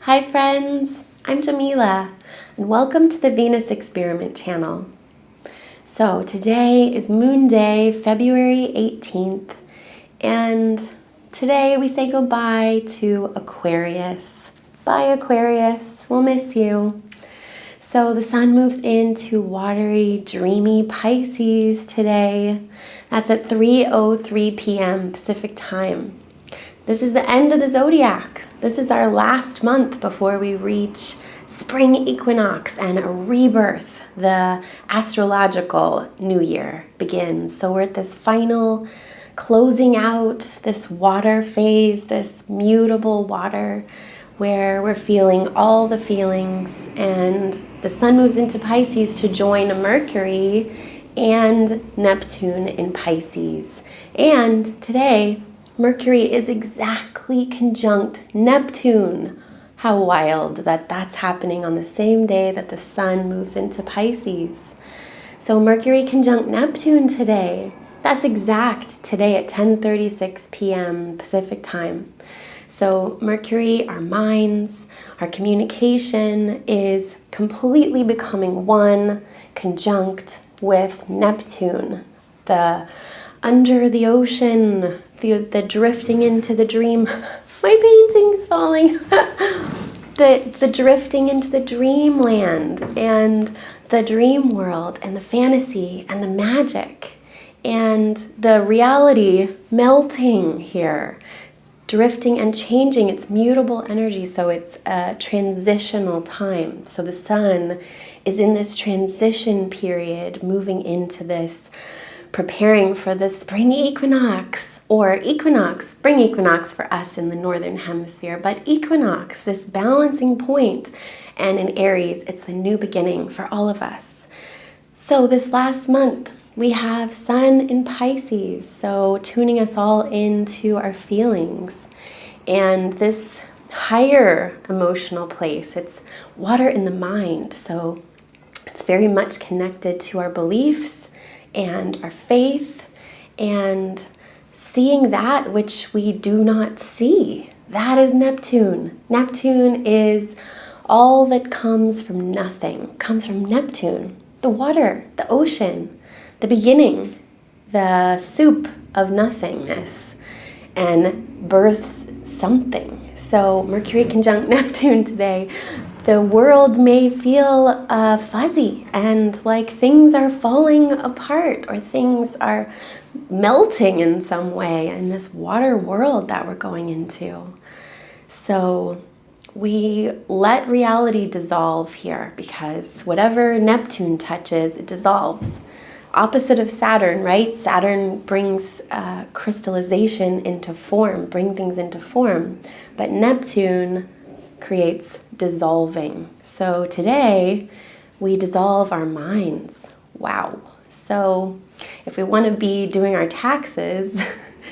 Hi friends, I'm Jamila and welcome to the Venus Experiment channel. So today is Moon Day, February 18th, and today we say goodbye to Aquarius. Bye Aquarius, we'll miss you. So the sun moves into watery, dreamy Pisces today. That's at 3:03 p.m. Pacific time. This is the end of the zodiac. This is our last month before we reach spring equinox and a rebirth. The astrological new year begins. So we're at this final closing out, this water phase, this mutable water where we're feeling all the feelings, and the sun moves into Pisces to join Mercury and Neptune in Pisces. And today, Mercury is exactly conjunct Neptune. How wild that that's happening on the same day that the sun moves into Pisces. So Mercury conjunct Neptune today. That's exact today at 10:36 p.m. Pacific time. So Mercury, our minds, our communication is completely becoming one, conjunct with Neptune, the under the ocean, the drifting into the dream. My painting's falling. the drifting into the dreamland and the dream world and the fantasy and the magic and the reality melting here, drifting and changing. It's mutable energy, so it's a transitional time. So the sun is in this transition period, moving into this, preparing for the spring equinox, or equinox, spring equinox for us in the northern hemisphere, but equinox, this balancing point. And in Aries, it's the new beginning for all of us. So this last month, we have sun in Pisces, so tuning us all into our feelings. And this higher emotional place, it's water in the mind, so it's very much connected to our beliefs and our faith and seeing that which we do not see. That is Neptune. Neptune is all that comes from nothing, comes from Neptune, the water, the ocean, the beginning, the soup of nothingness, and births something. So Mercury conjunct Neptune today. The world may feel fuzzy and like things are falling apart or things are melting in some way in this water world that we're going into. So we let reality dissolve here because whatever Neptune touches, it dissolves. Opposite of Saturn, right? Saturn brings crystallization into form, bring things into form. But Neptune creates dissolving. So today we dissolve our minds. Wow. So if we want to be doing our taxes,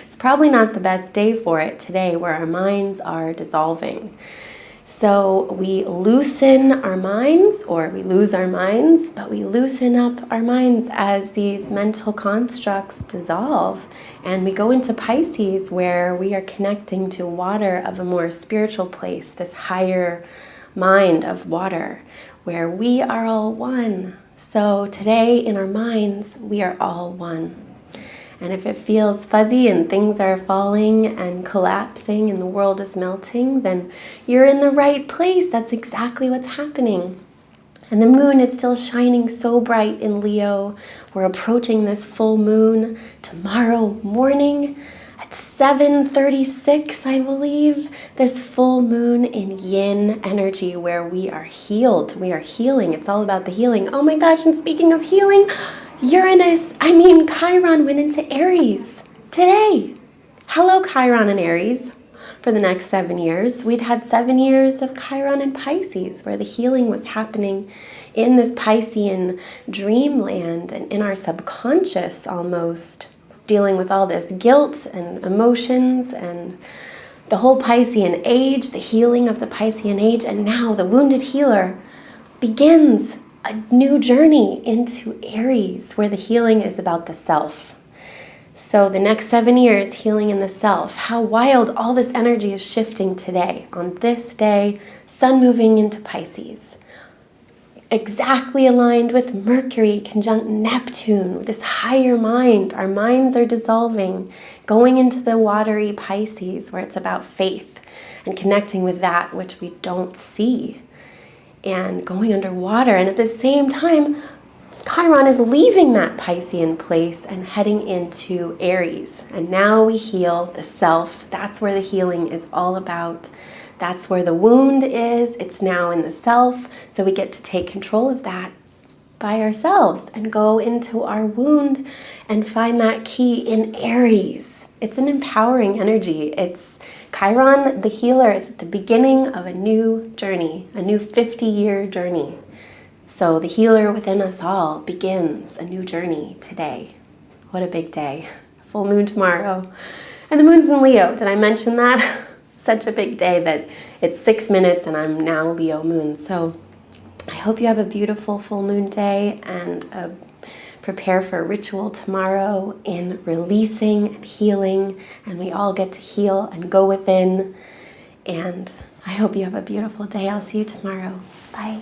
it's probably not the best day for it today where our minds are dissolving. So we loosen our minds, or we lose our minds, but we loosen up our minds as these mental constructs dissolve. And we go into Pisces where we are connecting to water of a more spiritual place, this higher mind of water, where we are all one. So today in our minds, we are all one. And if it feels fuzzy and things are falling and collapsing and the world is melting, then you're in the right place. That's exactly what's happening. And the moon is still shining so bright in Leo. We're approaching this full moon tomorrow morning at 7:36, I believe. This full moon in yin energy where we are healed. We are healing. It's all about the healing. Oh my gosh, and speaking of healing, Chiron went into Aries today. Hello, Chiron and Aries. For the next 7 years, we'd had 7 years of Chiron and Pisces, where the healing was happening in this Piscean dreamland and in our subconscious almost, dealing with all this guilt and emotions and the whole Piscean age, the healing of the Piscean age, and now the wounded healer begins a new journey into Aries, where the healing is about the self. So the next 7 years, healing in the self. How wild all this energy is shifting today. On this day, Sun moving into Pisces. Exactly aligned with Mercury conjunct Neptune, this higher mind. Our minds are dissolving, going into the watery Pisces, where it's about faith and connecting with that which we don't see, and going underwater. And at the same time, Chiron is leaving that Piscean place and heading into Aries. And now we heal the self. That's where the healing is all about. That's where the wound is. It's now in the self. So we get to take control of that by ourselves and go into our wound and find that key in Aries. It's an empowering energy. It's Chiron, the healer, is at the beginning of a new journey, a new 50-year journey. So the healer within us all begins a new journey today. What a big day. Full moon tomorrow. And the moon's in Leo. Did I mention that? Such a big day that it's 6 minutes and I'm now Leo moon. So I hope you have a beautiful full moon day and prepare for a ritual tomorrow in releasing and healing. And we all get to heal and go within. And I hope you have a beautiful day. I'll see you tomorrow. Bye.